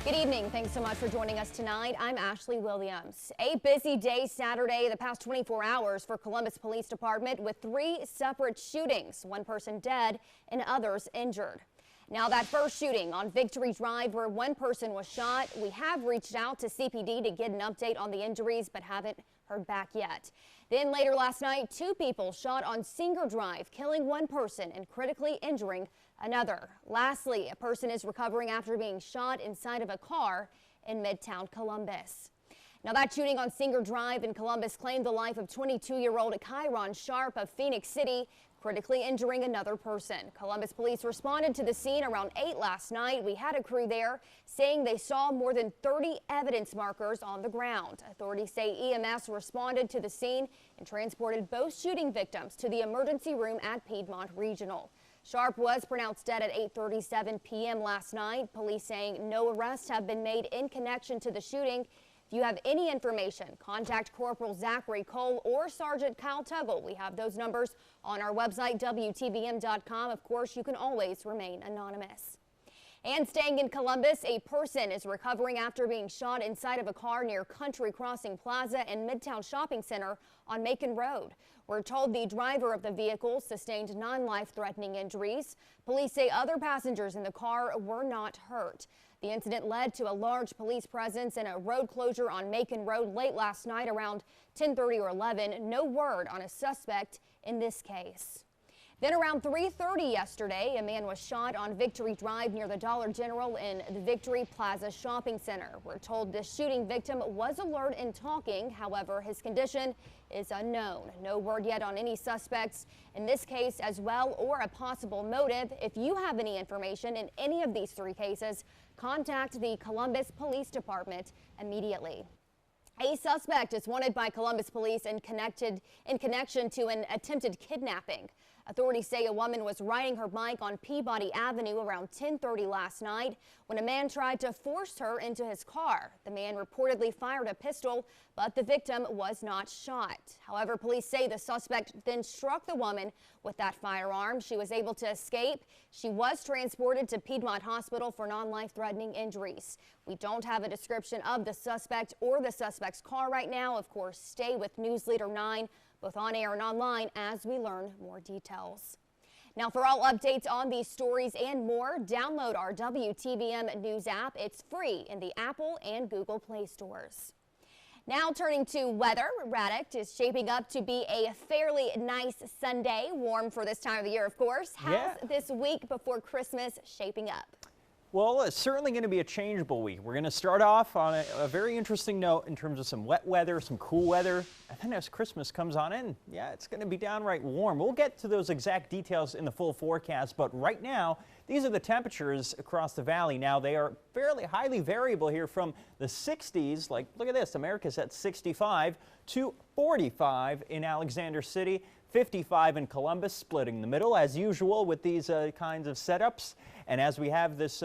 Good evening. Thanks so much for joining us tonight. I'm Ashley Williams. A busy day Saturday, the past 24 hours for Columbus Police Department with 3 separate shootings, 1 person dead and others injured. Now that first shooting on Victory Drive where 1 person was shot, we have reached out to CPD to get an update on the injuries but haven't heard back yet. Then later last night, 2 people shot on Singer Drive, killing 1 person and critically injuring another. Lastly, a person is recovering after being shot inside of a car in Midtown Columbus. Now that shooting on Singer Drive in Columbus claimed the life of 22-year-old Kyron Sharp of Phoenix City, critically injuring another person. Columbus police responded to the scene around 8 last night. We had a crew there saying they saw more than 30 evidence markers on the ground. Authorities say EMS responded to the scene and transported both shooting victims to the emergency room at Piedmont Regional. Sharp was pronounced dead at 8:37 p.m. last night. Police saying no arrests have been made in connection to the shooting. If you have any information, contact Corporal Zachary Cole or Sergeant Kyle Tuggle. We have those numbers on our website, WTVM.com. Of course, you can always remain anonymous. And staying in Columbus, a person is recovering after being shot inside of a car near Country Crossing Plaza and Midtown Shopping Center on Macon Road. We're told the driver of the vehicle sustained non-life-threatening injuries. Police say other passengers in the car were not hurt. The incident led to a large police presence and a road closure on Macon Road late last night around 10:30 or 11. No word on a suspect in this case. Then around 3:30 yesterday, a man was shot on Victory Drive near the Dollar General in the Victory Plaza Shopping Center. We're told this shooting victim was alert and talking. However, his condition is unknown. No word yet on any suspects in this case as well or a possible motive. If you have any information in any of these 3 cases, contact the Columbus Police Department immediately. A suspect is wanted by Columbus police in connection to an attempted kidnapping. Authorities say a woman was riding her bike on Peabody Avenue around 10:30 last night when a man tried to force her into his car. The man reportedly fired a pistol, but the victim was not shot. However, police say the suspect then struck the woman with that firearm. She was able to escape. She was transported to Piedmont Hospital for non-life-threatening injuries. We don't have a description of the suspect or the suspect's car right now. Of course, stay with News Leader 9. Both on air and online as we learn more details. Now for all updates on these stories and more, download our WTVM News app. It's free in the Apple and Google Play stores. Now turning to weather, Raddick is shaping up to be a fairly nice Sunday, warm for this time of the year, of course. How's this week before Christmas shaping up? Well, it's certainly going to be a changeable week. We're going to start off on a very interesting note in terms of some wet weather, some cool weather. And then as Christmas comes on in, it's going to be downright warm. We'll get to those exact details in the full forecast. But right now, these are the temperatures across the valley. Now, they are fairly highly variable here from the 60s. Like, look at this. America's at 65 to 45 in Alexander City. 55 in Columbus, splitting the middle as usual with these kinds of setups. And as we have this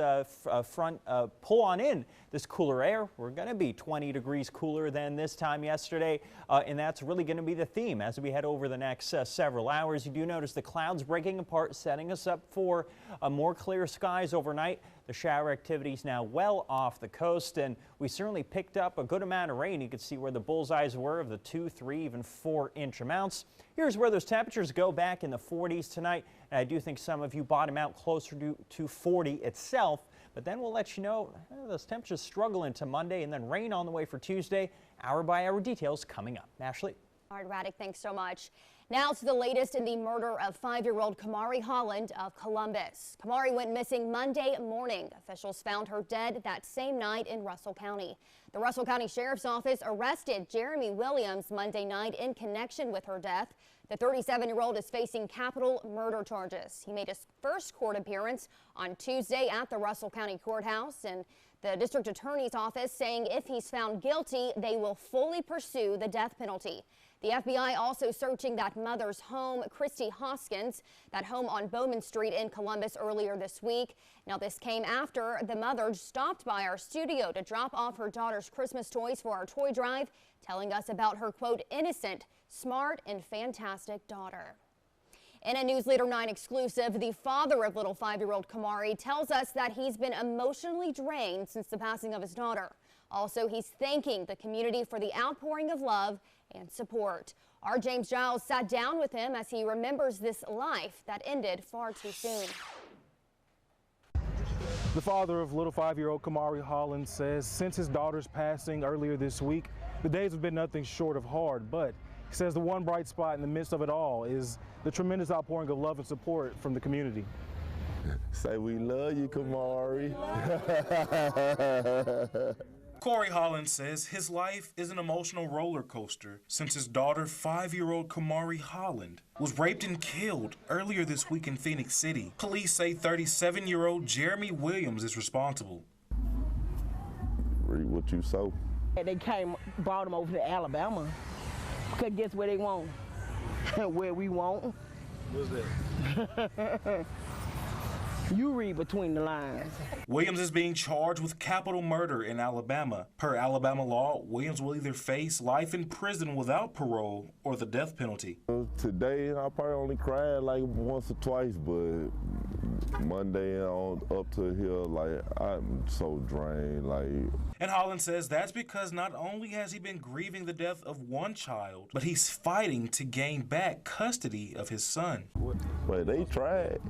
front pull on in this cooler air, we're going to be 20 degrees cooler than this time yesterday. And that's really going to be the theme as we head over the next several hours. You do notice the clouds breaking apart, setting us up for more clear skies overnight. The shower activities now well off the coast, and we certainly picked up a good amount of rain. You can see where the bullseyes were of the 2, 3, even 4-inch amounts. Here's where those temperatures go back in the 40s tonight. And I do think some of you bottom out closer to 40 itself. But then we'll let you know those temperatures struggle into Monday and then rain on the way for Tuesday. Hour by hour details coming up. Ashley. All right, Raddick, thanks so much. Now to the latest in the murder of 5-year-old Kamari Holland of Columbus. Kamari went missing Monday morning. Officials found her dead that same night in Russell County. The Russell County Sheriff's Office arrested Jeremy Williams Monday night in connection with her death. The 37-year-old is facing capital murder charges. He made his first court appearance on Tuesday at the Russell County Courthouse, and the district attorney's office saying if he's found guilty, they will fully pursue the death penalty. The FBI also searching that mother's home, Christy Hoskins, that home on Bowman Street in Columbus earlier this week. Now, this came after the mother stopped by our studio to drop off her daughter's Christmas toys for our toy drive, telling us about her, quote, innocent, smart, and fantastic daughter. In a News Leader 9 exclusive, the father of little 5-year-old Kamari tells us that he's been emotionally drained since the passing of his daughter. Also, he's thanking the community for the outpouring of love and support. Our James Giles sat down with him as he remembers this life that ended far too soon. The father of little 5-year-old Kamari Holland says since his daughter's passing earlier this week, the days have been nothing short of hard, but he says the one bright spot in the midst of it all is the tremendous outpouring of love and support from the community. Say we love you, Kamari. Corey Holland says his life is an emotional roller coaster since his daughter, 5-year-old Kamari Holland, was raped and killed earlier this week in Phoenix City. Police say 37-year-old Jeremy Williams is responsible. Read what you saw. They brought him over to Alabama, because guess where they want? Where we want. What's that? You read between the lines. Williams is being charged with capital murder in Alabama. Per Alabama law, Williams will either face life in prison without parole or the death penalty. Today, I probably only cried like once or twice, but Monday on up to here, like, I'm so drained, like. And Holland says that's because not only has he been grieving the death of one child, but he's fighting to gain back custody of his son. But they tried.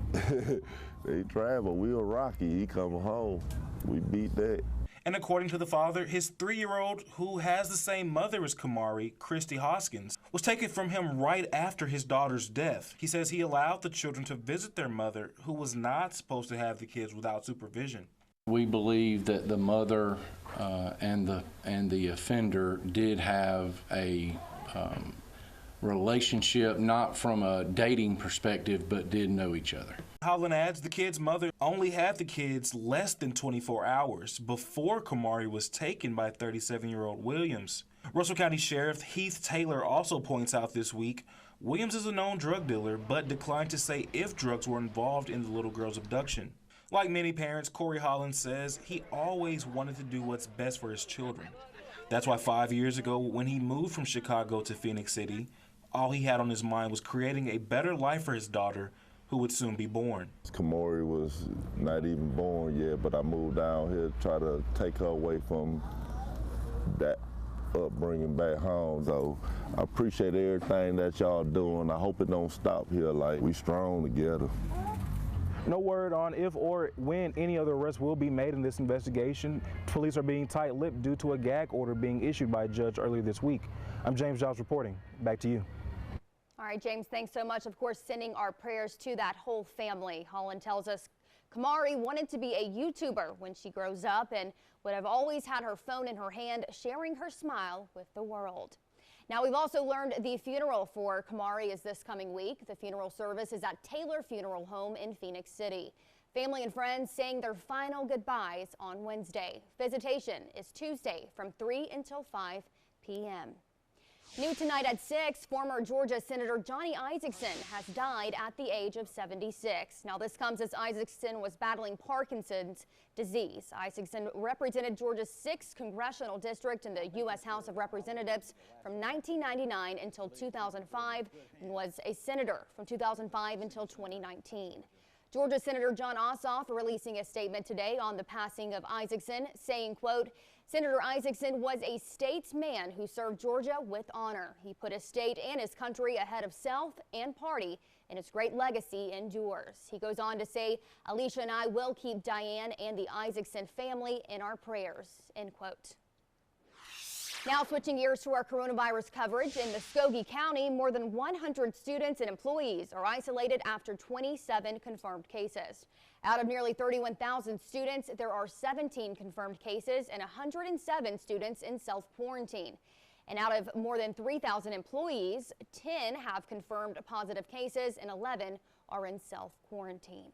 They tried, but we were rocky. He come home. We beat that. And according to the father, his 3-year-old, who has the same mother as Kamari, Christy Hoskins, was taken from him right after his daughter's death. He says he allowed the children to visit their mother, who was not supposed to have the kids without supervision. We believe that the mother and the offender did have a relationship, not from a dating perspective, but did know each other. Holland adds the kid's mother only had the kids less than 24 hours before Kamari was taken by 37-year-old Williams. Russell County Sheriff Heath Taylor also points out this week Williams is a known drug dealer, but declined to say if drugs were involved in the little girl's abduction. Like many parents, Corey Holland says he always wanted to do what's best for his children. That's why 5 years ago, when he moved from Chicago to Phoenix City, all he had on his mind was creating a better life for his daughter, who would soon be born. Kamari was not even born yet, but I moved down here to try to take her away from that upbringing back home. So I appreciate everything that y'all doing. I hope it don't stop here. Like, we strong together. No word on if or when any other arrests will be made in this investigation. Police are being tight-lipped due to a gag order being issued by a judge earlier this week. I'm James Giles reporting. Back to you. All right, James, thanks so much. Of course, sending our prayers to that whole family. Holland tells us Kamari wanted to be a YouTuber when she grows up and would have always had her phone in her hand, sharing her smile with the world. Now, we've also learned the funeral for Kamari is this coming week. The funeral service is at Taylor Funeral Home in Phoenix City. Family and friends saying their final goodbyes on Wednesday. Visitation is Tuesday from 3 until 5 p.m. New tonight at 6, former Georgia Senator Johnny Isakson has died at the age of 76. Now, this comes as Isakson was battling Parkinson's disease. Isakson represented Georgia's 6th congressional district in the U.S. House of Representatives from 1999 until 2005 and was a senator from 2005 until 2019. Georgia Senator Jon Ossoff releasing a statement today on the passing of Isakson, saying, quote, Senator Isakson was a statesman who served Georgia with honor. He put his state and his country ahead of self and party, and his great legacy endures. He goes on to say, Alicia and I will keep Diane and the Isakson family in our prayers, end quote. Now switching gears to our coronavirus coverage. In Muskogee County, more than 100 students and employees are isolated after 27 confirmed cases. Out of nearly 31,000 students, there are 17 confirmed cases and 107 students in self-quarantine. And out of more than 3,000 employees, 10 have confirmed positive cases and 11 are in self-quarantine.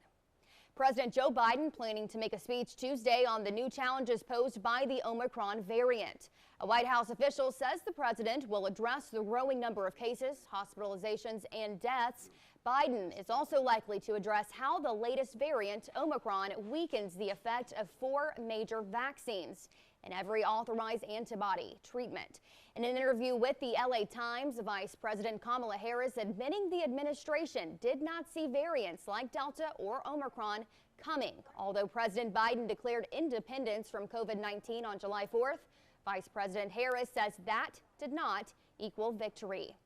President Joe Biden planning to make a speech Tuesday on the new challenges posed by the Omicron variant. A White House official says the president will address the growing number of cases, hospitalizations, and deaths. Biden is also likely to address how the latest variant, Omicron, weakens the effect of 4 major vaccines and every authorized antibody treatment. In an interview with the LA Times, Vice President Kamala Harris admitting the administration did not see variants like Delta or Omicron coming. Although President Biden declared independence from COVID-19 on July 4th, Vice President Harris says that did not equal victory.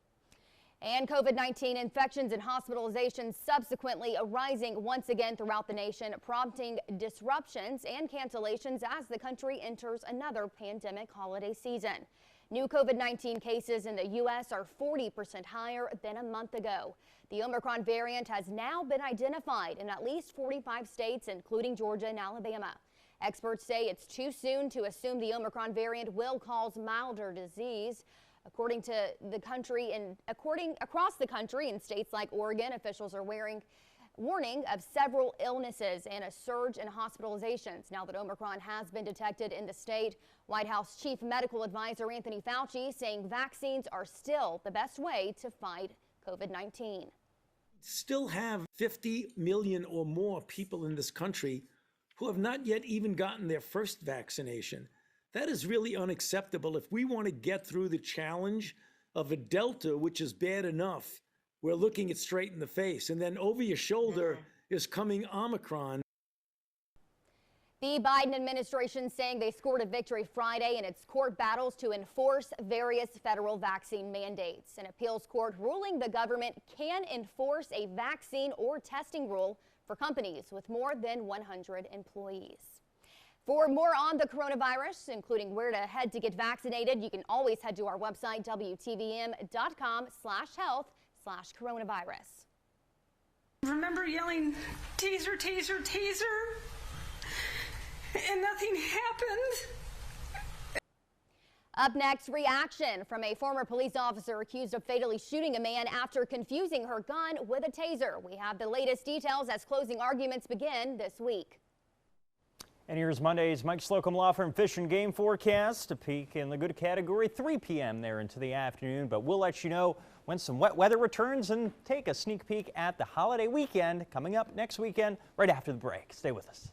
And COVID-19 infections and hospitalizations subsequently rising once again throughout the nation, prompting disruptions and cancellations as the country enters another pandemic holiday season. New COVID-19 cases in the U.S. are 40% higher than a month ago. The Omicron variant has now been identified in at least 45 states, including Georgia and Alabama. Experts say it's too soon to assume the Omicron variant will cause milder disease. According to the country across the country in states like Oregon, officials are warning of several illnesses and a surge in hospitalizations now that Omicron has been detected in the state. White House Chief Medical Advisor Anthony Fauci saying vaccines are still the best way to fight COVID-19. Still have 50 million or more people in this country who have not yet even gotten their first vaccination. That is really unacceptable. If we want to get through the challenge of a Delta, which is bad enough, we're looking it straight in the face. And then over your shoulder is coming Omicron. The Biden administration saying they scored a victory Friday in its court battles to enforce various federal vaccine mandates. An appeals court ruling the government can enforce a vaccine or testing rule for companies with more than 100 employees. For more on the coronavirus, including where to head to get vaccinated, you can always head to our website, WTVM.com/health/coronavirus. Remember yelling, "Taser, taser, taser," and nothing happened. Up next, reaction from a former police officer accused of fatally shooting a man after confusing her gun with a taser. We have the latest details as closing arguments begin this week. And here's Monday's Mike Slocum Law Firm Fish and Game forecast. A peak in the good category, 3 p.m. there into the afternoon. But we'll let you know when some wet weather returns and take a sneak peek at the holiday weekend coming up next weekend right after the break. Stay with us.